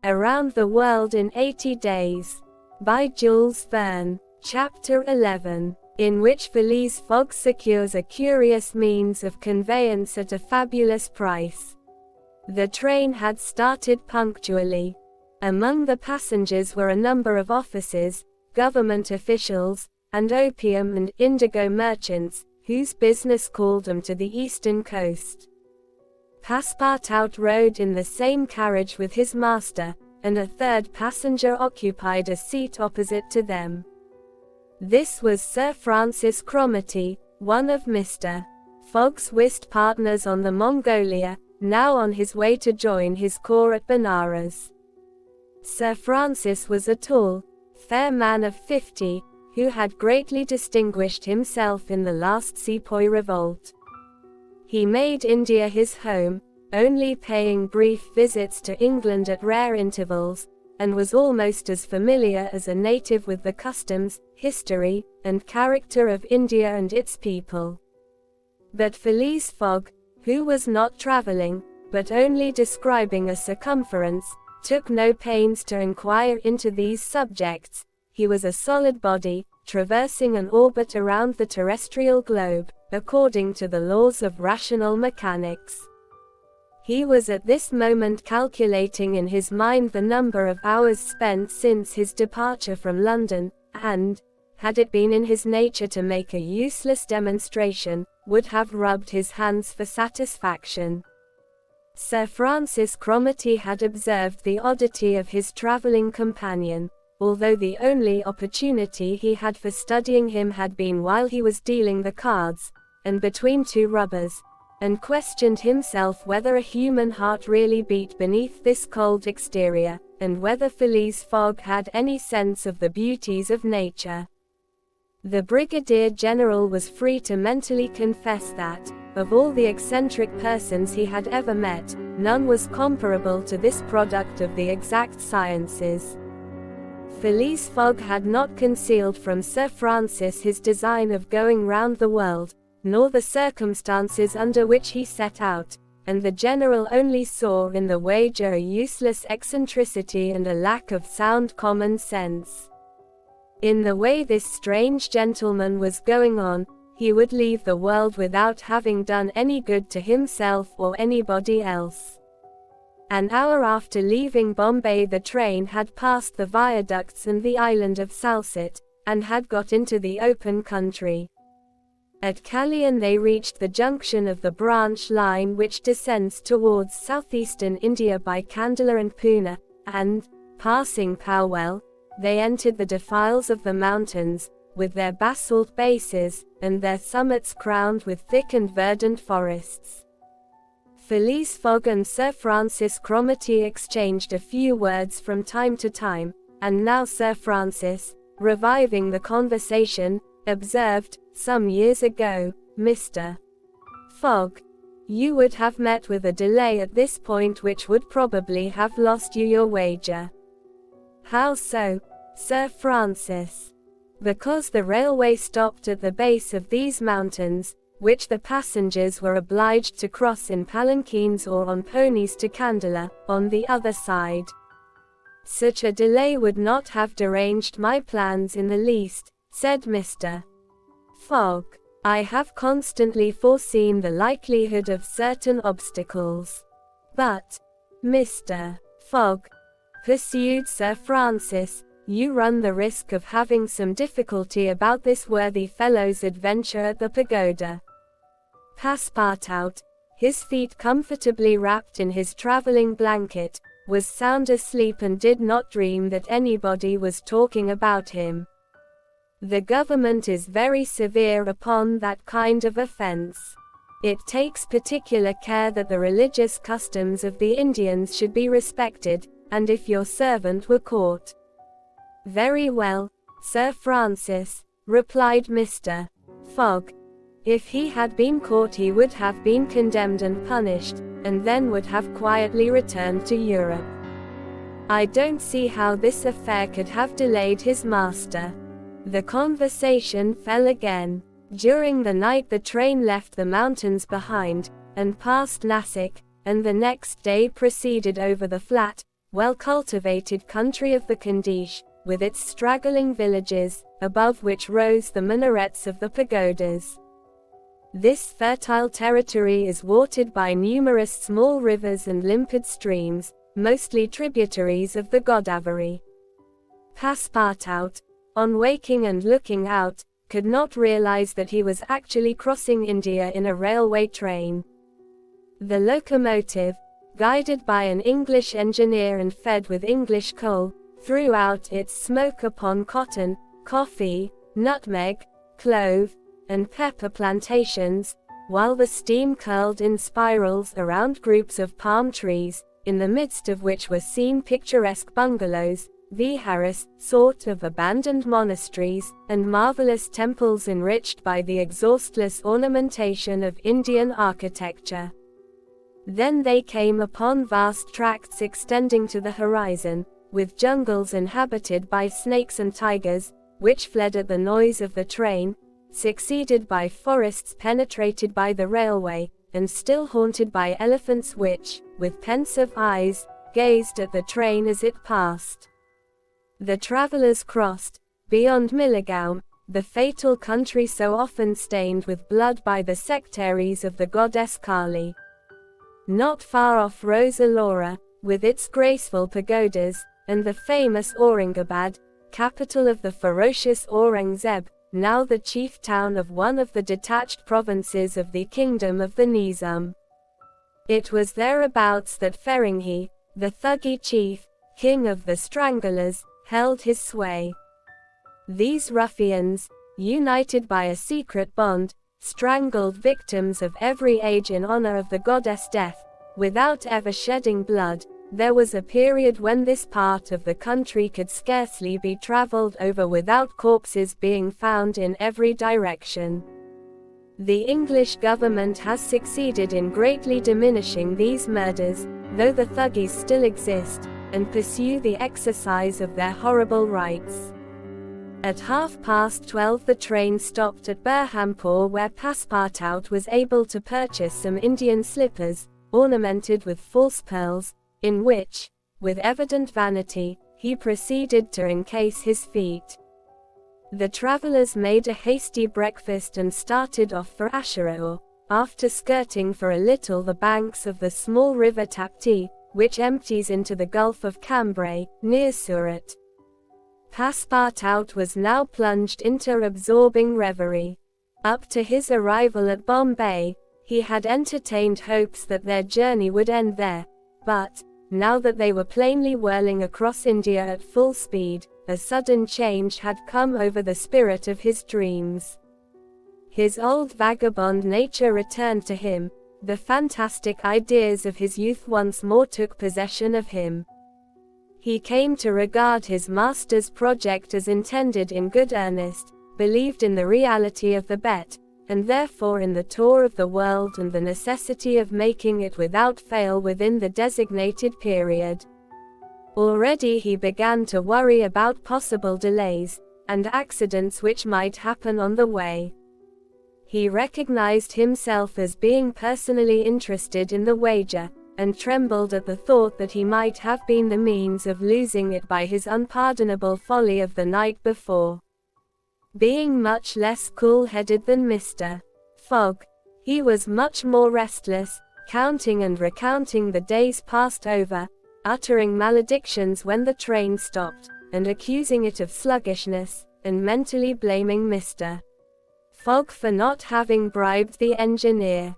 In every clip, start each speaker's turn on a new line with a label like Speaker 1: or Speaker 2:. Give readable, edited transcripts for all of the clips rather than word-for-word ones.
Speaker 1: Around the World in 80 Days, by Jules Verne, Chapter 11, in which Phileas Fogg secures a curious means of conveyance at a fabulous price. The train had started punctually. Among the passengers were a number of officers, government officials, and opium and indigo merchants, whose business called them to the eastern coast. Passepartout rode in the same carriage with his master, and a third passenger occupied a seat opposite to them. This was Sir Francis Cromarty, one of Mr. Fogg's whist partners on the Mongolia, now on his way to join his corps at Benares. Sir Francis was a tall, fair man of 50, who had greatly distinguished himself in the last Sepoy revolt. He made India his home, only paying brief visits to England at rare intervals, and was almost as familiar as a native with the customs, history, and character of India and its people. But Phileas Fogg, who was not traveling, but only describing a circumference, took no pains to inquire into these subjects. He was a solid body, traversing an orbit around the terrestrial globe, according to the laws of rational mechanics. He was at this moment calculating in his mind the number of hours spent since his departure from London, and, had it been in his nature to make a useless demonstration, would have rubbed his hands for satisfaction. Sir Francis Cromarty had observed the oddity of his travelling companion, although the only opportunity he had for studying him had been while he was dealing the cards, and between two rubbers, and questioned himself whether a human heart really beat beneath this cold exterior, and whether Phileas Fogg had any sense of the beauties of nature. The Brigadier General was free to mentally confess that, of all the eccentric persons he had ever met, none was comparable to this product of the exact sciences. Phileas Fogg had not concealed from Sir Francis his design of going round the world, nor the circumstances under which he set out, and the General only saw in the wager a useless eccentricity and a lack of sound common sense. In the way this strange gentleman was going on, he would leave the world without having done any good to himself or anybody else. An hour after leaving Bombay the train had passed the viaducts and the island of Salsette, and had got into the open country. At Kalyan they reached the junction of the branch line which descends towards southeastern India by Kandala and Pune, and, passing Powell, they entered the defiles of the mountains, with their basalt bases, and their summits crowned with thick and verdant forests. Phileas Fogg and Sir Francis Cromarty exchanged a few words from time to time, and now Sir Francis, reviving the conversation, observed, "Some years ago, Mr. Fogg, you would have met with a delay at this point which would probably have lost you your wager." "How so, Sir Francis?" "Because the railway stopped at the base of these mountains, which the passengers were obliged to cross in palanquins or on ponies to Kandala, on the other side. Such a delay would not have deranged my plans in the least," said Mr. Fogg. "I have constantly foreseen the likelihood of certain obstacles. But, Mr. Fogg," pursued Sir Francis, "you run the risk of having some difficulty about this worthy fellow's adventure at the pagoda." Passepartout, his feet comfortably wrapped in his traveling blanket, was sound asleep and did not dream that anybody was talking about him. "The government is very severe upon that kind of offense. It takes particular care that the religious customs of the Indians should be respected, and if your servant were caught—" "Very well, Sir Francis," replied Mr. Fogg. "If he had been caught he would have been condemned and punished, and then would have quietly returned to Europe. I don't see how this affair could have delayed his master." The conversation fell again. During the night the train left the mountains behind, and passed Nasik, and the next day proceeded over the flat, well-cultivated country of the Khandish, with its straggling villages, above which rose the minarets of the pagodas. This fertile territory is watered by numerous small rivers and limpid streams, mostly tributaries of the Godavari. Passepartout, on waking and looking out, could not realize that he was actually crossing India in a railway train. The locomotive, guided by an English engineer and fed with English coal, threw out its smoke upon cotton, coffee, nutmeg, clove, and pepper plantations, while the steam curled in spirals around groups of palm trees, in the midst of which were seen picturesque bungalows, viharas, sort of abandoned monasteries, and marvelous temples enriched by the exhaustless ornamentation of Indian architecture. Then they came upon vast tracts extending to the horizon, with jungles inhabited by snakes and tigers, which fled at the noise of the train, succeeded by forests penetrated by the railway, and still haunted by elephants which, with pensive eyes, gazed at the train as it passed. The travelers crossed, beyond Miligaum, the fatal country so often stained with blood by the sectaries of the goddess Kali. Not far off rose Ellora, with its graceful pagodas, and the famous Aurangabad, capital of the ferocious Aurangzeb, now the chief town of one of the detached provinces of the kingdom of the Nizam. It was thereabouts that Feringhi, the Thuggee chief, king of the Stranglers, held his sway. These ruffians, united by a secret bond, strangled victims of every age in honor of the goddess Death, without ever shedding blood. There was a period when this part of the country could scarcely be traveled over without corpses being found in every direction. The English government has succeeded in greatly diminishing these murders, though the Thuggees still exist, and pursue the exercise of their horrible rights. At 12:30 the train stopped at Berhampur, where Passepartout was able to purchase some Indian slippers, ornamented with false pearls, in which, with evident vanity, he proceeded to encase his feet. The travelers made a hasty breakfast and started off for Ashuraur, after skirting for a little the banks of the small river Tapti, which empties into the Gulf of Cambrai, near Surat. Passepartout was now plunged into absorbing reverie. Up to his arrival at Bombay, he had entertained hopes that their journey would end there, but, now that they were plainly whirling across India at full speed, a sudden change had come over the spirit of his dreams. His old vagabond nature returned to him, the fantastic ideas of his youth once more took possession of him. He came to regard his master's project as intended in good earnest, believed in the reality of the bet, and therefore in the tour of the world and the necessity of making it without fail within the designated period. Already he began to worry about possible delays, and accidents which might happen on the way. He recognized himself as being personally interested in the wager, and trembled at the thought that he might have been the means of losing it by his unpardonable folly of the night before. Being much less cool-headed than Mr. Fogg, he was much more restless, counting and recounting the days passed over, uttering maledictions when the train stopped, and accusing it of sluggishness, and mentally blaming Mr. Fogg for not having bribed the engineer.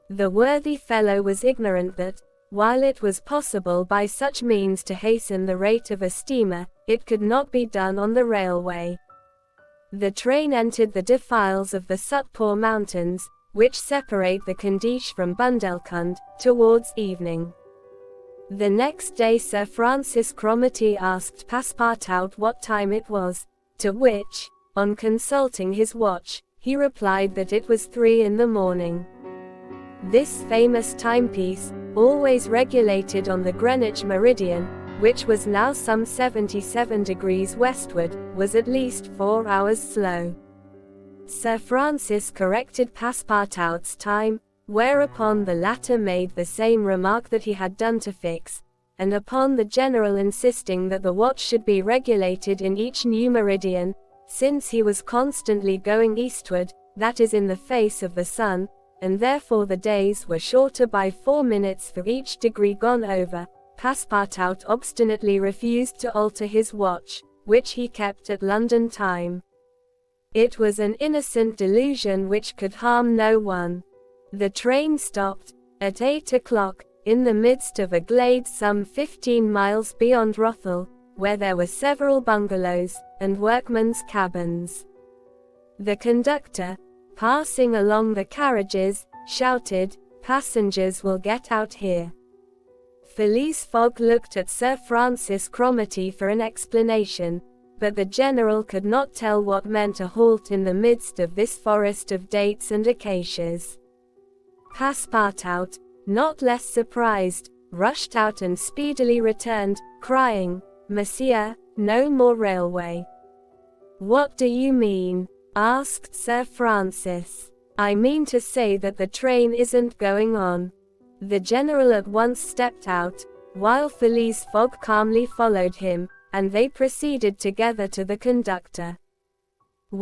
Speaker 1: The worthy fellow was ignorant that, while it was possible by such means to hasten the rate of a steamer, it could not be done on the railway. The train entered the defiles of the Sutpur Mountains, which separate the Khandish from Bundelkhand, towards evening. The next day Sir Francis Cromarty asked Passepartout what time it was, to which, on consulting his watch, he replied that it was 3 in the morning. This famous timepiece, always regulated on the Greenwich meridian, which was now some 77 degrees westward, was at least 4 hours slow. Sir Francis corrected Passepartout's time, whereupon the latter made the same remark that he had done to Fix, and upon the general insisting that the watch should be regulated in each new meridian, since he was constantly going eastward, that is in the face of the sun, and therefore the days were shorter by 4 minutes for each degree gone over, Passepartout obstinately refused to alter his watch, which he kept at London time. It was an innocent delusion which could harm no one. The train stopped, at 8 o'clock, in the midst of a glade some 15 miles beyond Rothal, where there were several bungalows, and workmen's cabins. The conductor, passing along the carriages, shouted, "Passengers will get out here." Phileas Fogg looked at Sir Francis Cromarty for an explanation, but the general could not tell what meant a halt in the midst of this forest of dates and acacias. Passepartout, not less surprised, rushed out and speedily returned, crying, "Monsieur, no more railway." "What do you mean?" asked Sir Francis. "I mean to say that the train isn't going on." The general at once stepped out, while Phileas Fogg calmly followed him, and they proceeded together to the conductor.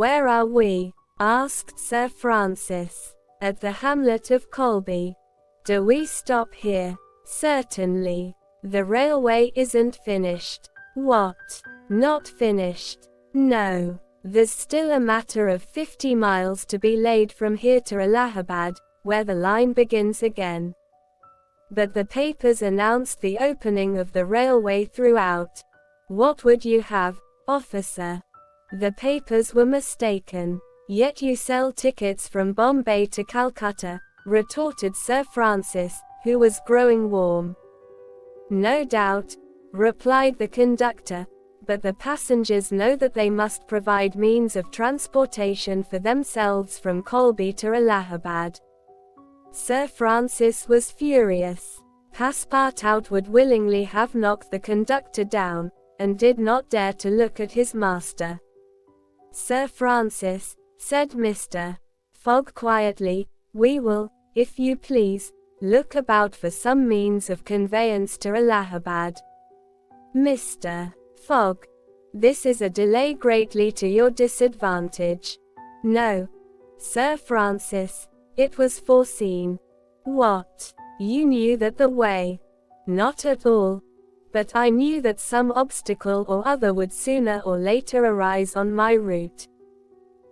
Speaker 1: "Where are we?" asked Sir Francis. "At the hamlet of Colby." "Do we stop here?" "Certainly." "The railway isn't finished." "What? Not finished?" "No. There's still a matter of 50 miles to be laid from here to Allahabad, where the line begins again." But the papers announced the opening of the railway throughout. "What would you have, officer?" "The papers were mistaken." "Yet you sell tickets from Bombay to Calcutta," retorted Sir Francis, who was growing warm. "No doubt," replied the conductor, "but the passengers know that they must provide means of transportation for themselves from Colby to Allahabad." Sir Francis was furious. Passepartout would willingly have knocked the conductor down, and did not dare to look at his master. "Sir Francis," said Mr. Fogg quietly, "we will, if you please, look about for some means of conveyance to Allahabad." "Mr. Fogg, this is a delay greatly to your disadvantage." "No, Sir Francis, it was foreseen." "What? You knew that the way?" "Not at all. But I knew that some obstacle or other would sooner or later arise on my route.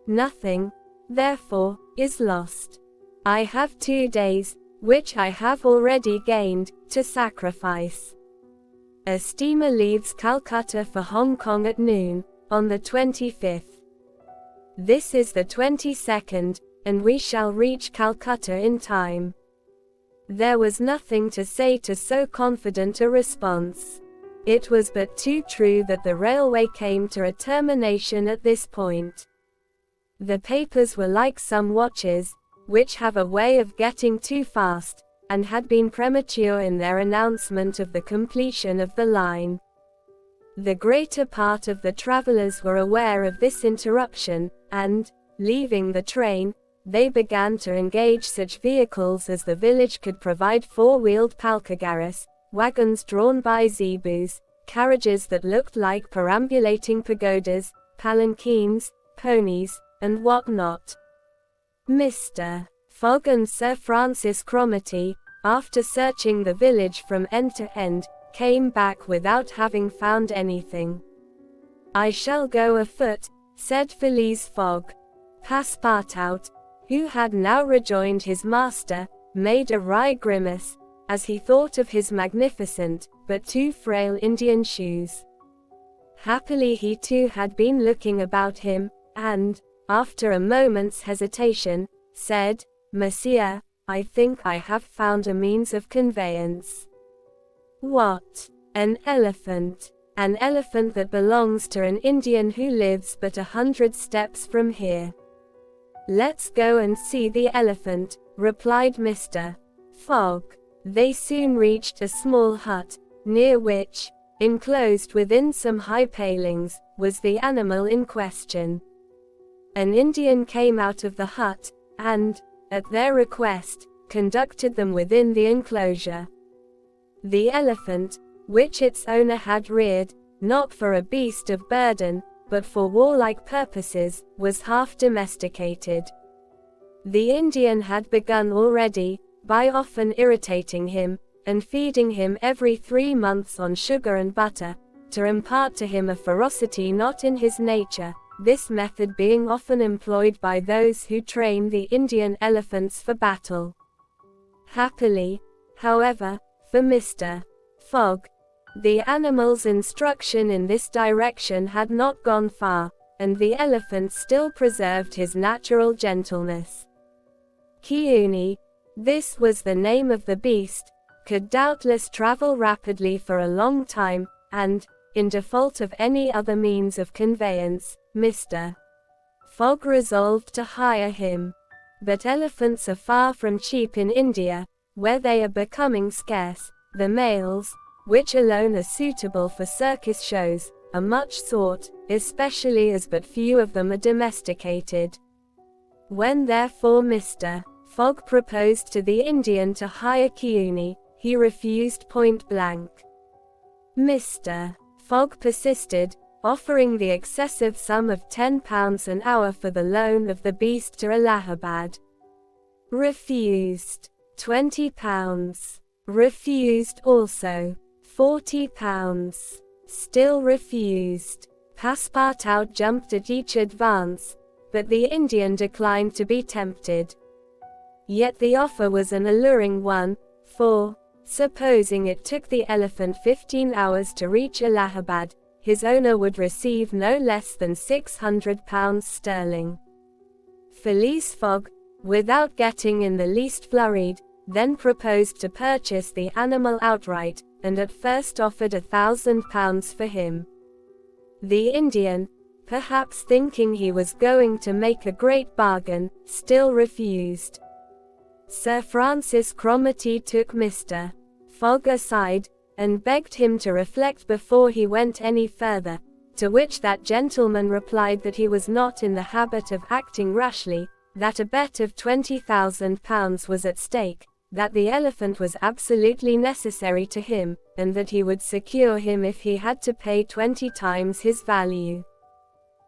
Speaker 1: Nothing, therefore, is lost. I have 2 days, which I have already gained, to sacrifice. A steamer leaves Calcutta for Hong Kong at noon, on the 25th. This is the 22nd, and we shall reach Calcutta in time." There was nothing to say to so confident a response. It was but too true that the railway came to a termination at this point. The papers were like some watches, which have a way of getting too fast, and had been premature in their announcement of the completion of the line. The greater part of the travelers were aware of this interruption, and, leaving the train, they began to engage such vehicles as the village could provide: 4-wheeled palkagaras, wagons drawn by zebus, carriages that looked like perambulating pagodas, palanquins, ponies, and what not. Mr. Fogg and Sir Francis Cromarty, after searching the village from end to end, came back without having found anything. "I shall go afoot," said Phileas Fogg. Passepartout, who had now rejoined his master, made a wry grimace, as he thought of his magnificent, but too frail Indian shoes. Happily he too had been looking about him, and, after a moment's hesitation, said, "Monsieur, I think I have found a means of conveyance." "What?" "An elephant. An elephant that belongs to an Indian who lives but 100 steps from here." "Let's go and see the elephant," replied Mr. Fogg. They soon reached a small hut, near which, enclosed within some high palings, was the animal in question. An Indian came out of the hut, and, at their request, conducted them within the enclosure. The elephant, which its owner had reared, not for a beast of burden, but for warlike purposes, was half domesticated. The Indian had begun already, by often irritating him, and feeding him every 3 months on sugar and butter, to impart to him a ferocity not in his nature, this method being often employed by those who train the Indian elephants for battle. Happily, however, for Mr. Fogg, the animal's instruction in this direction had not gone far, and the elephant still preserved his natural gentleness. Kiuni, this was the name of the beast, could doubtless travel rapidly for a long time, and, in default of any other means of conveyance, Mr. Fogg resolved to hire him. But elephants are far from cheap in India, where they are becoming scarce. The males, which alone are suitable for circus shows, are much sought, especially as but few of them are domesticated. When therefore Mr. Fogg proposed to the Indian to hire Kiuni, he refused point blank. Mr. Fogg persisted, offering the excessive sum of £10 an hour for the loan of the beast to Allahabad. Refused. £20. Refused also. £40. Still refused. Passepartout jumped at each advance, but the Indian declined to be tempted. Yet the offer was an alluring one, for, supposing it took the elephant 15 hours to reach Allahabad, his owner would receive no less than £600 sterling. Phileas Fogg, without getting in the least flurried, then proposed to purchase the animal outright, and at first offered £1,000 for him. The Indian, perhaps thinking he was going to make a great bargain, still refused. Sir Francis Cromarty took Mr. Fogg aside, and begged him to reflect before he went any further, to which that gentleman replied that he was not in the habit of acting rashly, that a bet of £20,000 was at stake, that the elephant was absolutely necessary to him, and that he would secure him if he had to pay 20 times his value.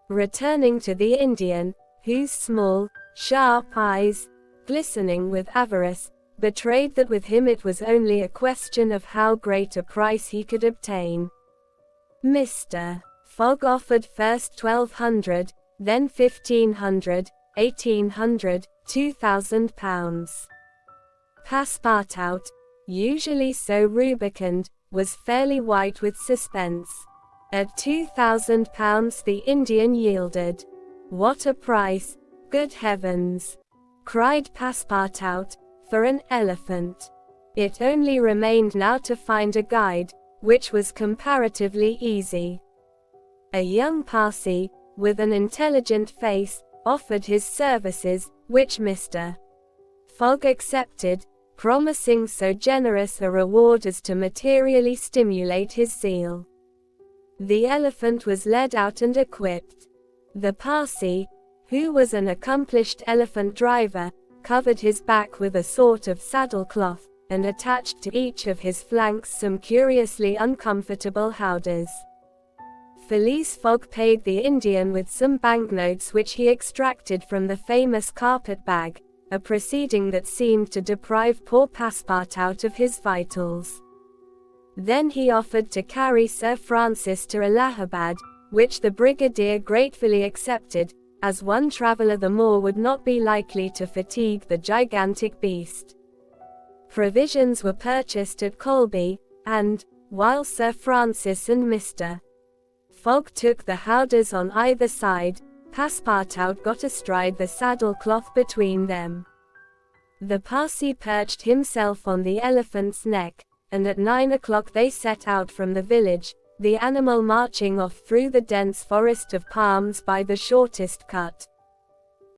Speaker 1: Returning to the Indian, whose small, sharp eyes, glistening with avarice, betrayed that with him it was only a question of how great a price he could obtain. Mr. Fogg offered first £1,200, then £1,500, £1,800, £2,000. Passepartout, usually so rubicund, was fairly white with suspense. At £2,000 the Indian yielded. What a price, good heavens! Cried Passepartout, for an elephant. It only remained now to find a guide, which was comparatively easy. A young Parsee, with an intelligent face, offered his services, which Mr. Fogg accepted, promising so generous a reward as to materially stimulate his zeal. The elephant was led out and equipped. The Parsee, who was an accomplished elephant driver, covered his back with a sort of saddle-cloth, and attached to each of his flanks some curiously uncomfortable howdahs. Phileas Fogg paid the Indian with some banknotes which he extracted from the famous carpet-bag, a proceeding that seemed to deprive poor Passepartout of his vitals. Then he offered to carry Sir Francis to Allahabad, which the brigadier gratefully accepted, as one traveller the more would not be likely to fatigue the gigantic beast. Provisions were purchased at Colby, and, while Sir Francis and Mr. Fogg took the howdahs on either side, Passepartout got astride the saddle-cloth between them. The Parsee perched himself on the elephant's neck, and at 9 o'clock they set out from the village, the animal marching off through the dense forest of palms by the shortest cut.